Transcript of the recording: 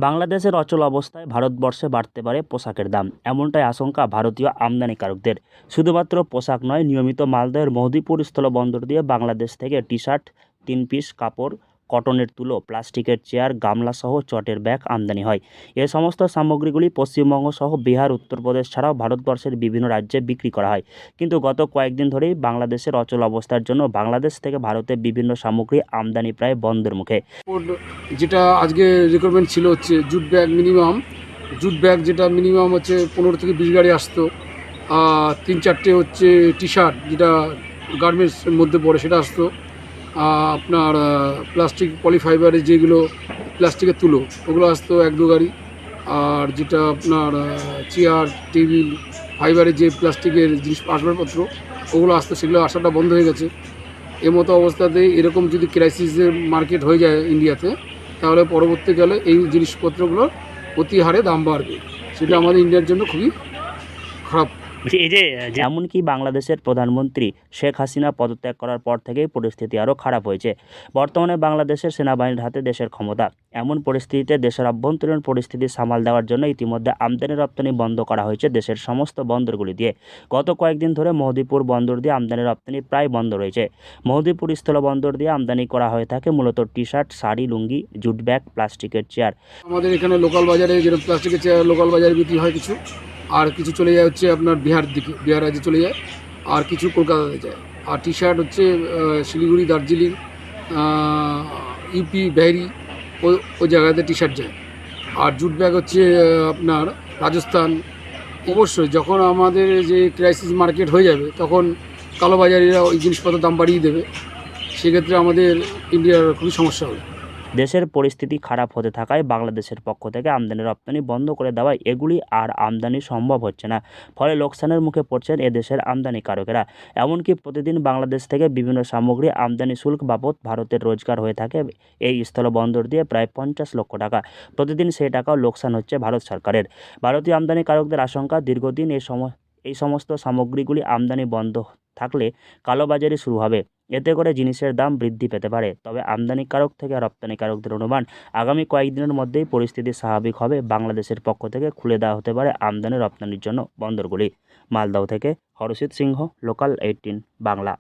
বাংলাদেশের অচল অবস্থায় ভারতবর্ষে বাড়তে পারে পোশাকের দাম, এমনটাই আশঙ্কা ভারতীয় আমদানিকারকদের। শুধুমাত্র পোশাক নয়, নিয়মিত মালদহের মহদীপুর স্থলবন্দর দিয়ে বাংলাদেশ থেকে টি-শার্ট, 3 পিস কাপড়, কটনের তুলো, প্লাস্টিকের চেয়ার, গামলাসহ চটের ব্যাগ আমদানি হয়। এ সমস্ত সামগ্রীগুলি পশ্চিমবঙ্গ সহ বিহার, উত্তরপ্রদেশ ছাড়াও ভারতবর্ষের বিভিন্ন রাজ্যে বিক্রি করা হয়। কিন্তু গত কয়েকদিন ধরেই বাংলাদেশের অচল অবস্থার জন্য বাংলাদেশ থেকে ভারতে বিভিন্ন সামগ্রী আমদানি প্রায় বন্ধের মুখে। যেটা আজকে রিকোয়ারমেন্ট ছিল হচ্ছে jute bag minimum, jute bag যেটা মিনিমাম হচ্ছে 15 থেকে 20 গাড়ি আসতো। 3-4টে হচ্ছে টি-শার্ট যেটা গার্মেন্টসের মধ্যে পড়ে সেটা আসতো। আপনার প্লাস্টিক পলিফাইবারের যেগুলো প্লাস্টিকের তুলো ওগুলো আসতো 1-2 গাড়ি। আর যেটা আপনার চেয়ার টেবিল ফাইবারের যে প্লাস্টিকের জিনিস আসবাবপত্র ওগুলো আসতো, সেগুলো আসাটা বন্ধ হয়ে গেছে। মতো অবস্থাতে এরকম যদি ক্রাইসিসের মার্কেট হয়ে যায় ইন্ডিয়াতে, তাহলে পরবর্তীকালে এই জিনিসপত্রগুলোর অতি হারে দাম বাড়বে। সেটা আমাদের ইন্ডিয়ার জন্য খুবই খারাপ। এই যে এমনকি বাংলাদেশের প্রধানমন্ত্রী শেখ হাসিনা পদত্যাগ করার পর থেকেই পরিস্থিতি আরও খারাপ হয়েছে। বর্তমানে বাংলাদেশের সেনাবাহিনীর হাতে দেশের ক্ষমতা। এমন পরিস্থিতিতে দেশের অভ্যন্তরীণ পরিস্থিতি সামাল দেওয়ার জন্য ইতিমধ্যে আমদানি রপ্তানি বন্ধ করা হয়েছে দেশের সমস্ত বন্দরগুলি দিয়ে। গত কয়েকদিন ধরে মহদীপুর বন্দর দিয়ে আমদানি রপ্তানি প্রায় বন্ধ রয়েছে। মহদীপুর স্থলবন্দর দিয়ে আমদানি করা হয়ে থাকে মূলত টি-শার্ট, শাড়ি, লুঙ্গি, জুট ব্যাগ, প্লাস্টিকের চেয়ার। আমাদের এখানে লোকাল বাজারে যেরকম প্লাস্টিকের চেয়ার লোকাল বাজারে বিক্রি হয় কিছু, আর কিছু চলে যায় হচ্ছে আপনার বিহার দিকে, বিহার রাজ্যে চলে যায়, আর কিছু কলকাতাতে যায়। আর টি-শার্ট হচ্ছে শিলিগুড়ি, দার্জিলিং, ইউপি, বেহারি ওই জায়গাতে টি-শার্ট যায়। আর জুট ব্যাগ হচ্ছে আপনার রাজস্থান। অবশ্যই যখন আমাদের যে ক্রাইসিস মার্কেট হয়ে যাবে তখন কালোবাজারিরা ওই জিনিসপত্রের দাম বাড়িয়ে দেবে, সেক্ষেত্রে আমাদের ইন্ডিয়ার খুবই সমস্যা হবে। দেশের পরিস্থিতি খারাপ হতে থাকায় বাংলাদেশের পক্ষ থেকে আমদানি রপ্তানি বন্ধ করে দেওয়ায় এগুলি আর আমদানি সম্ভব হচ্ছে না। ফলে লোকসানের মুখে পড়ছেন এদেশের আমদানিকারকেরা। এমনকি প্রতিদিন বাংলাদেশ থেকে বিভিন্ন সামগ্রী আমদানি শুল্ক বাবদ ভারতের রোজগার হয়ে থাকে এই স্থলবন্দর দিয়ে প্রায় 50 লক্ষ টাকা। প্রতিদিন সেই টাকাও লোকসান হচ্ছে ভারত সরকারের। ভারতীয় আমদানিকারকদের আশঙ্কা, দীর্ঘদিন এই সমস্ত সামগ্রীগুলি আমদানি বন্ধ থাকলে কালোবাজারি শুরু হবে। এতে করে জিনিসের দাম বৃদ্ধি পেতে পারে। তবে আমদানিকারক থেকে রপ্তানিকারকদের অনুমান, আগামী কয়েকদিনের মধ্যেই পরিস্থিতি স্বাভাবিক হবে। বাংলাদেশের পক্ষ থেকে খুলে দেওয়া হতে পারে আমদানি রপ্তানির জন্য বন্দরগুলি। মালদহ থেকে হরষিত সিংহ, লোকাল 18 বাংলা।